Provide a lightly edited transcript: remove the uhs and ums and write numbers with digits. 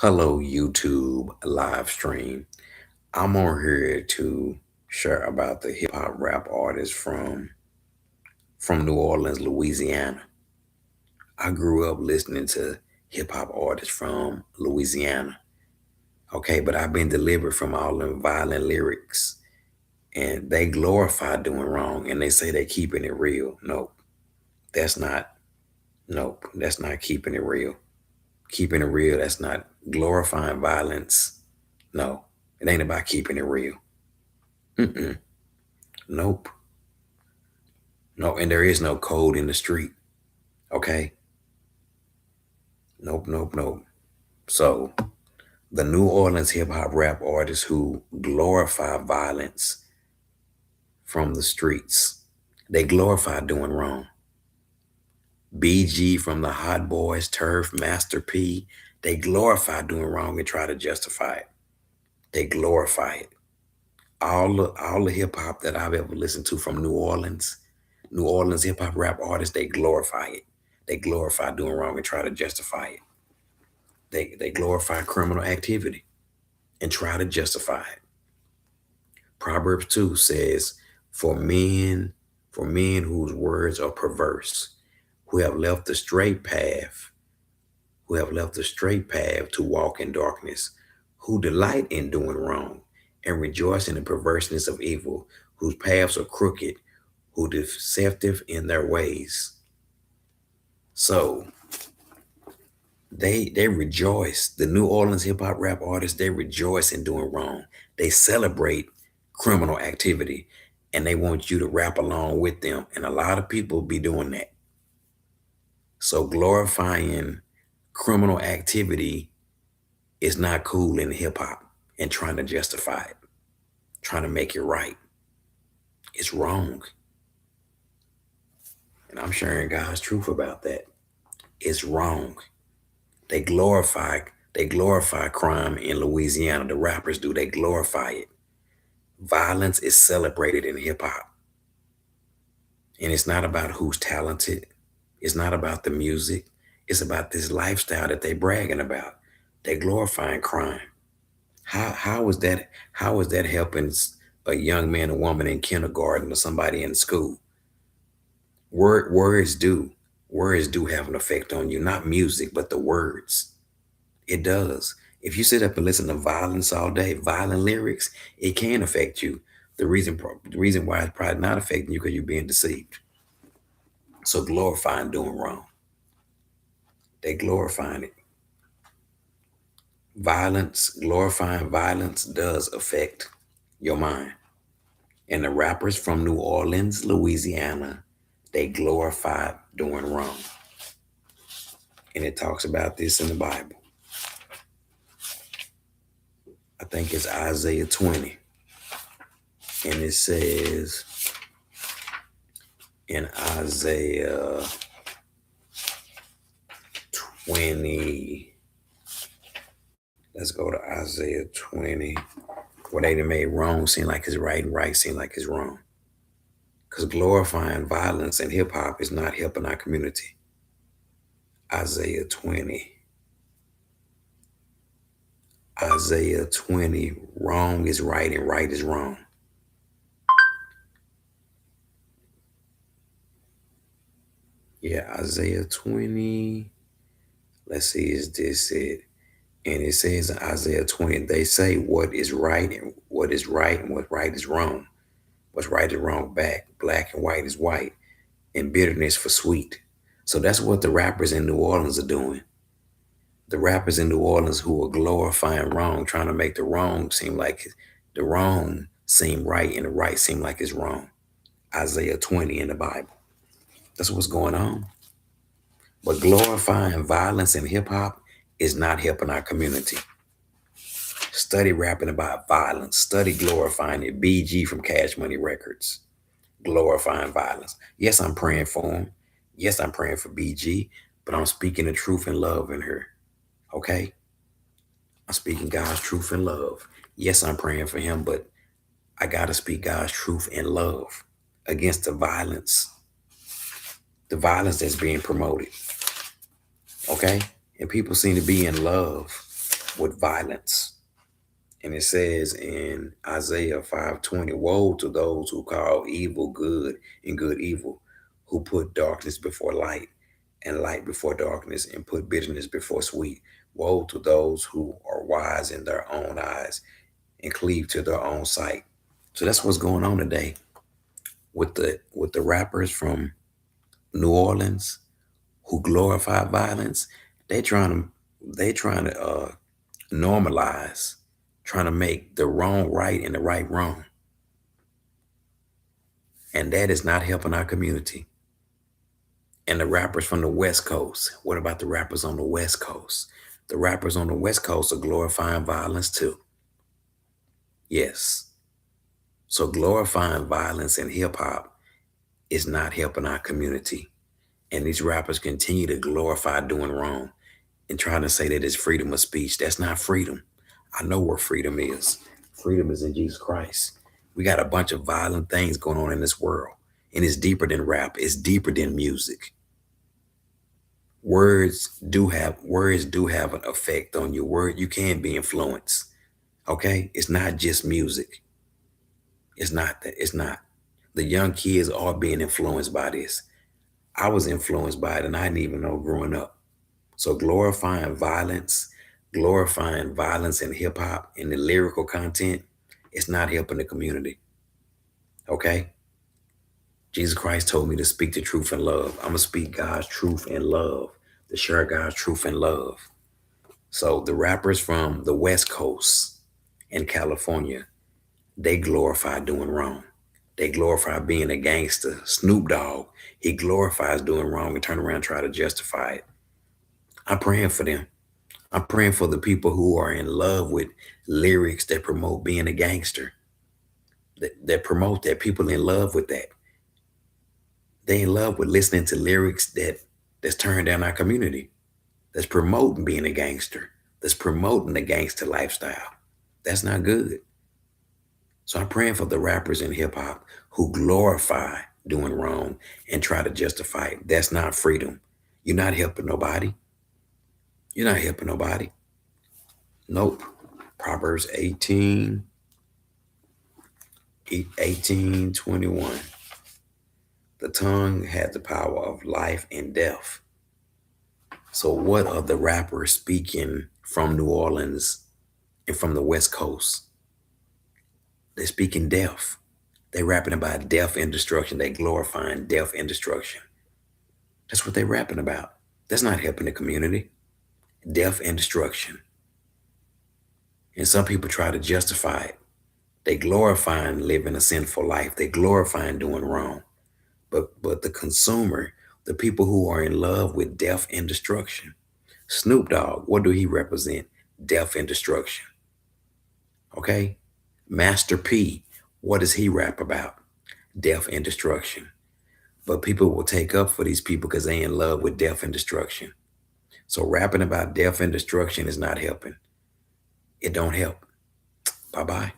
Hello, YouTube live stream. I'm on here to share about the hip hop rap artist from New Orleans, Louisiana. I grew up listening to hip hop artists from Louisiana. Okay, but I've been delivered from all them violent lyrics, and they glorify doing wrong, and they say they keeping it real. Nope, that's not. Nope, that's not keeping it real. Keeping it real. That's not glorifying violence. No, it ain't about keeping it real. Mm-mm. Nope. No, and there is no code in the street. Okay. Nope, nope, nope. So the New Orleans hip hop rap artists who glorify violence from the streets, they glorify doing wrong. BG from the Hot Boys, Turf, Master P, they glorify doing wrong and try to justify it. They glorify it. All the hip hop that I've ever listened to from New Orleans hip hop rap artists, they glorify it. They glorify doing wrong and try to justify it. They glorify criminal activity and try to justify it. Proverbs 2 says, for men whose words are perverse, who have left the straight path, who have left the straight path to walk in darkness, who delight in doing wrong and rejoice in the perverseness of evil, whose paths are crooked, who deceptive in their ways. So they rejoice. The New Orleans hip hop rap artists, they rejoice in doing wrong. They celebrate criminal activity and they want you to rap along with them. And a lot of people be doing that. So glorifying criminal activity is not cool in hip hop and trying to justify it, trying to make it right. It's wrong. And I'm sharing God's truth about that. It's wrong. They glorify they glorify crime in Louisiana. The rappers do. They glorify it. Violence is celebrated in hip hop. And it's not about who's talented. It's not about the music. It's about this lifestyle that they bragging about. They glorifying crime. How is that helping a young man or woman in kindergarten or somebody in school? Words do. Words do have an effect on you, not music, but the words. It does. If you sit up and listen to violence all day, violent lyrics, it can affect you. The reason why it's probably not affecting you because you're being deceived. So glorifying doing wrong. They glorifying it. Glorifying violence does affect your mind. And the rappers from New Orleans, Louisiana, they glorify doing wrong. And it talks about this in the Bible. I think it's Isaiah 20. And it says in Isaiah 20, let's go to Isaiah 20, where they done made wrong seem like it's right and right seem like it's wrong. Because glorifying violence in hip hop is not helping our community. Isaiah 20. Isaiah 20, wrong is right and right is wrong. Yeah, Isaiah 20. Let's see, is this it? And it says in Isaiah 20, they say what is right and what right is wrong. What's right is wrong back. Black and white is white. And bitterness for sweet. So that's what the rappers in New Orleans are doing. The rappers in New Orleans who are glorifying wrong, trying to make the wrong seem like the wrong seem right and the right seem like it's wrong. Isaiah 20 in the Bible. That's what's going on. But glorifying violence in hip hop is not helping our community. Study rapping about violence. Study glorifying it. BG from Cash Money Records. Glorifying violence. Yes, I'm praying for him. Yes, I'm praying for BG, but I'm speaking the truth and love in her. Okay? I'm speaking God's truth and love. Yes, I'm praying for him, but I got to speak God's truth and love against the violence that's being promoted. Okay? And people seem to be in love with violence. And it says in Isaiah 5:20, woe to those who call evil good and good evil, who put darkness before light and light before darkness and put bitterness before sweet. Woe to those who are wise in their own eyes and cleave to their own sight. So that's what's going on today with the rappers from New Orleans who glorify violence. They trying to they trying to normalize, trying to make the wrong right and the right wrong. And that is not helping our community. And the rappers from the West Coast, what about the rappers on the West Coast? The rappers on the West Coast are glorifying violence too. Yes. So glorifying violence in hip hop is not helping our community. And these rappers continue to glorify doing wrong and trying to say that it's freedom of speech. That's not freedom. I know where freedom is. Freedom is in Jesus Christ. We got a bunch of violent things going on in this world, and it's deeper than rap. It's deeper than music. Words do have an effect on your word. You can be influenced. Okay, it's not just music. It's not that. It's not. The young kids are being influenced by this. I was influenced by it, and I didn't even know growing up. So glorifying violence in hip hop and the lyrical content, it's not helping the community. Okay? Jesus Christ told me to speak the truth in love. I'm gonna speak God's truth in love, to share God's truth in love. So the rappers from the West Coast in California, they glorify doing wrong. They glorify being a gangster. Snoop Dogg, he glorifies doing wrong and turn around and try to justify it. I'm praying for them. I'm praying for the people who are in love with lyrics that promote being a gangster, that promote that. People in love with that. They in love with listening to lyrics that's tearing down our community, that's promoting being a gangster, that's promoting the gangster lifestyle. That's not good. So I'm praying for the rappers in hip hop who glorify doing wrong and try to justify it. That's not freedom. You're not helping nobody. You're not helping nobody. Nope. Proverbs 18:21. The tongue has the power of life and death. So what are the rappers speaking from New Orleans and from the West Coast? They're speaking death. They're rapping about death and destruction. They glorifying death and destruction. That's what they're rapping about. That's not helping the community. Death and destruction. And some people try to justify it. They glorifying living a sinful life. They glorifying doing wrong. But the consumer, the people who are in love with death and destruction. Snoop Dogg, what do he represent? Death and destruction. Okay? Master P, what does he rap about? Death and destruction. But people will take up for these people because they in love with death and destruction. So rapping about death and destruction is not helping. It don't help. Bye-bye.